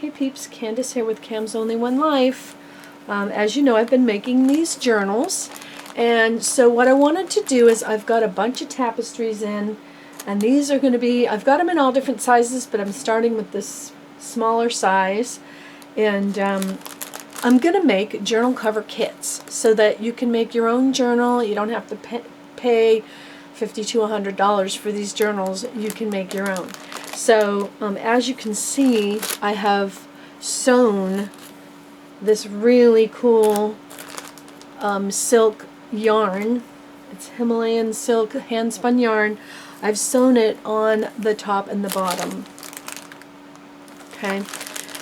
Hey peeps, Candace here with Cam's Only One Life. As you know, I've been making these journals, and so what I wanted to do is I've got a bunch of tapestries in, and these are going to be, I've got them in all different sizes, but I'm starting with this smaller size, and I'm going to make journal cover kits so that you can make your own journal. You don't have to pay $50 to $100 for these journals. You can make your own. So as you can see, I have sewn this really cool silk yarn. It's Himalayan silk hand spun yarn. I've sewn it on the top and the bottom. Okay,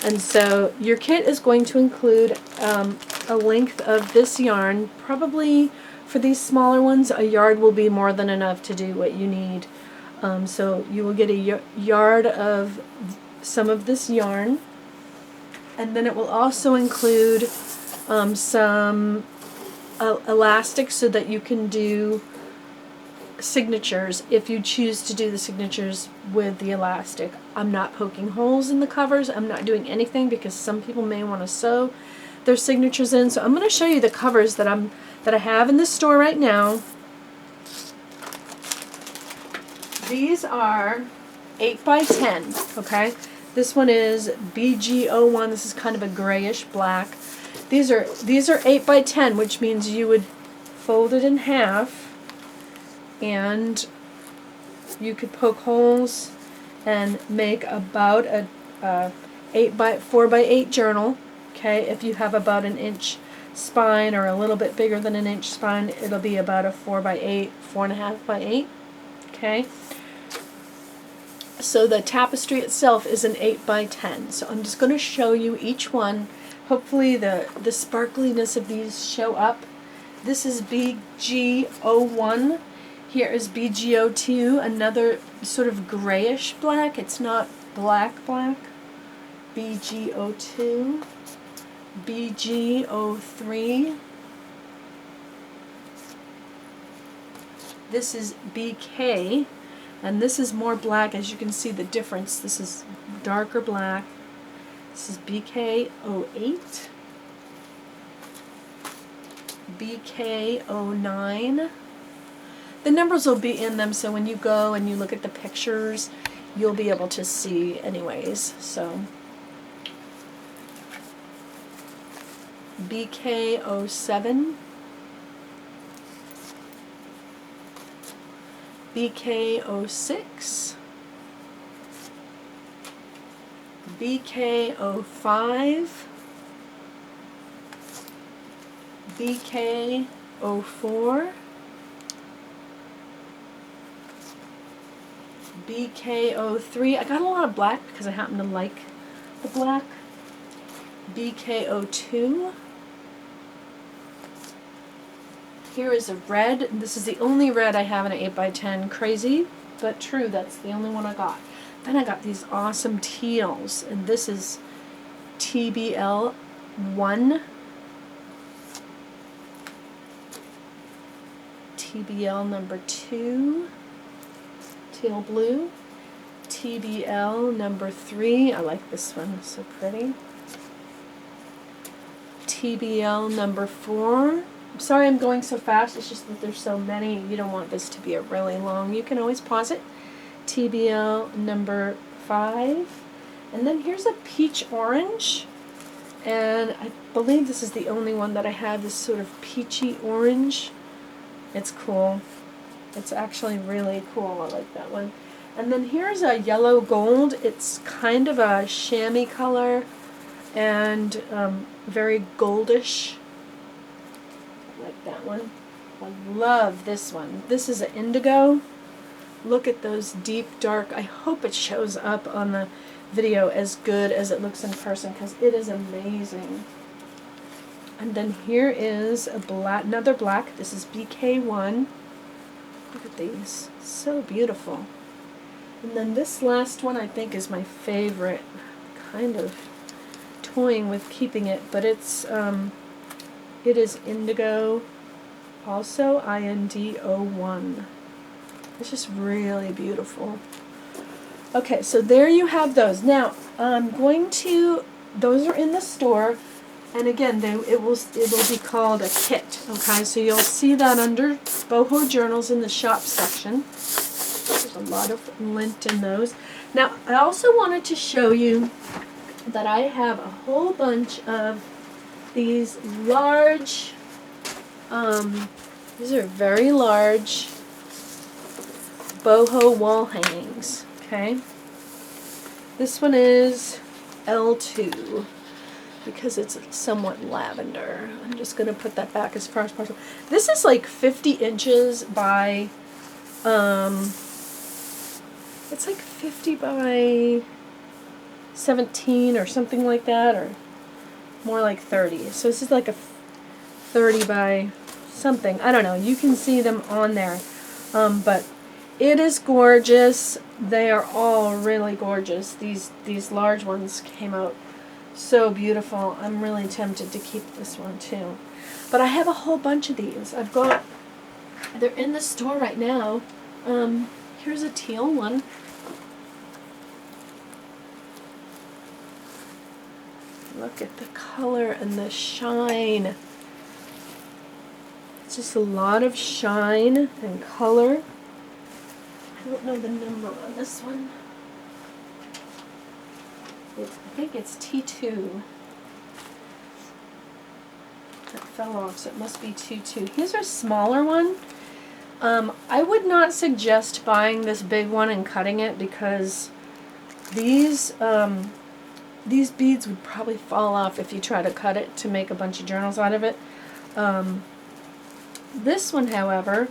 and so your kit is going to include a length of this yarn. Probably for these smaller ones, a yard will be more than enough to do what you need. So you will get a yard of some of this yarn, and then it will also include some elastic so that you can do signatures if you choose to do the signatures with the elastic. I'm not poking holes in the covers. I'm not doing anything because some people may want to sew their signatures in. So I'm going to show you the covers that I have in the store right now. These are 8 by 10, okay? This one is BG01. This is kind of a grayish black. These are 8 by 10, which means you would fold it in half, and you could poke holes and make about a 4 by 8 journal. Okay, if you have about an inch spine or a little bit bigger than an inch spine, it'll be about a 4 by 8, 4.5 by 8. Okay. So the tapestry itself is an 8 by 10. So I'm just going to show you each one. Hopefully the sparkliness of these show up. This is BG01. Here is BG02, another sort of grayish black. It's not black. BG02. BG03. This is BK. And this is more black, as you can see the difference. This is darker black. This is BK08. BK09. The numbers will be in them, so when you go and you look at the pictures, you'll be able to see anyways. So BK07. BK06, BK05, BK04, BK03. I got a lot of black because I happen to like the black. BK02. Here is a red. This is the only red I have in an 8 by 10. Crazy, but true. That's the only one I got. Then I got these awesome teals, and this is TBL1. TBL number 2. Teal blue. TBL number 3. I like this one. It's so pretty. TBL number 4. I'm sorry I'm going so fast, it's just that there's so many. You don't want this to be a really long. You can always pause it. TBL number 5. And then here's a peach orange. And I believe this is the only one that I have, this sort of peachy orange. It's cool. It's actually really cool. I like that one. And then here's a yellow gold. It's kind of a chamois color and very goldish. Like that one. I love this one. This is an indigo. Look at those deep dark. I hope it shows up on the video as good as it looks in person because it is amazing. And then here is a black, another black. This is BK1. Look at these. So beautiful. And then this last one I think is my favorite. Kind of toying with keeping it, but it's it is indigo, also IND01. It's just really beautiful. Okay, so there you have those. Now, I'm going to, those are in the store, and again, it will be called a kit, okay? So you'll see that under Boho Journals in the shop section. There's a lot of lint in those. Now, I also wanted to show you that I have a whole bunch of these large, these are very large boho wall hangings, okay? This one is L2 because it's somewhat lavender. I'm just going to put that back as far as possible. This is like 50 inches by, it's like 50 by 17 or something like that, or more like 30. So this is like a 30 by something. I don't know. You can see them on there. But it is gorgeous. They are all really gorgeous. These large ones came out so beautiful. I'm really tempted to keep this one too. But I have a whole bunch of these. They're in the store right now. Here's a teal one. Look at the color and the shine. It's just a lot of shine and color. I don't know the number on this one. I think it's T2. That fell off, so it must be T2. Here's a smaller one. I would not suggest buying this big one and cutting it because these beads would probably fall off if you try to cut it to make a bunch of journals out of it. This one, however,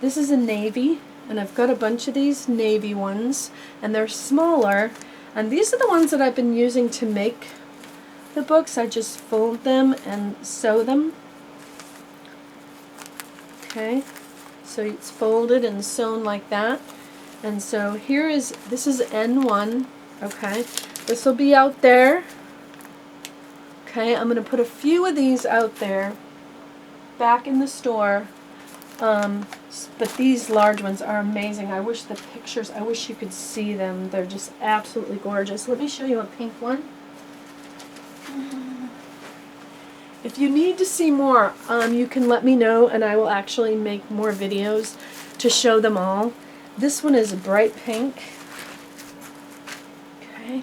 this is a navy, and I've got a bunch of these navy ones, and they're smaller, and these are the ones that I've been using to make the books. I just fold them and sew them. Okay, so it's folded and sewn like that. And so this is N1, okay? This will be out there. Okay, I'm going to put a few of these out there back in the store. But these large ones are amazing. I wish you could see them. They're just absolutely gorgeous. Let me show you a pink one. If you need to see more, you can let me know and I will actually make more videos to show them all. This one is a bright pink. Okay.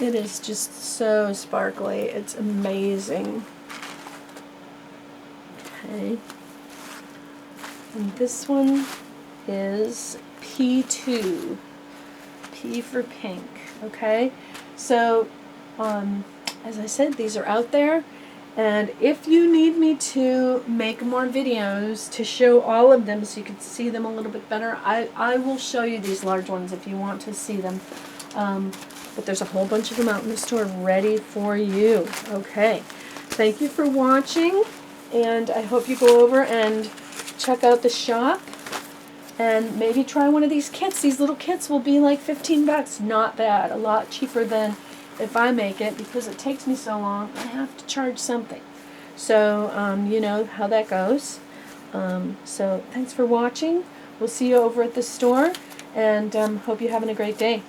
It is just so sparkly. It's amazing. Okay. And this one is P2. P for pink. Okay. So, as I said, these are out there. And if you need me to make more videos to show all of them so you can see them a little bit better, I will show you these large ones if you want to see them. But there's a whole bunch of them out in the store ready for you. Okay. Thank you for watching. And I hope you go over and check out the shop and maybe try one of these kits. These little kits will be like 15 bucks. Not bad. A lot cheaper than if I make it because it takes me so long. I have to charge something. So, you know how that goes. So thanks for watching. We'll see you over at the store and hope you're having a great day.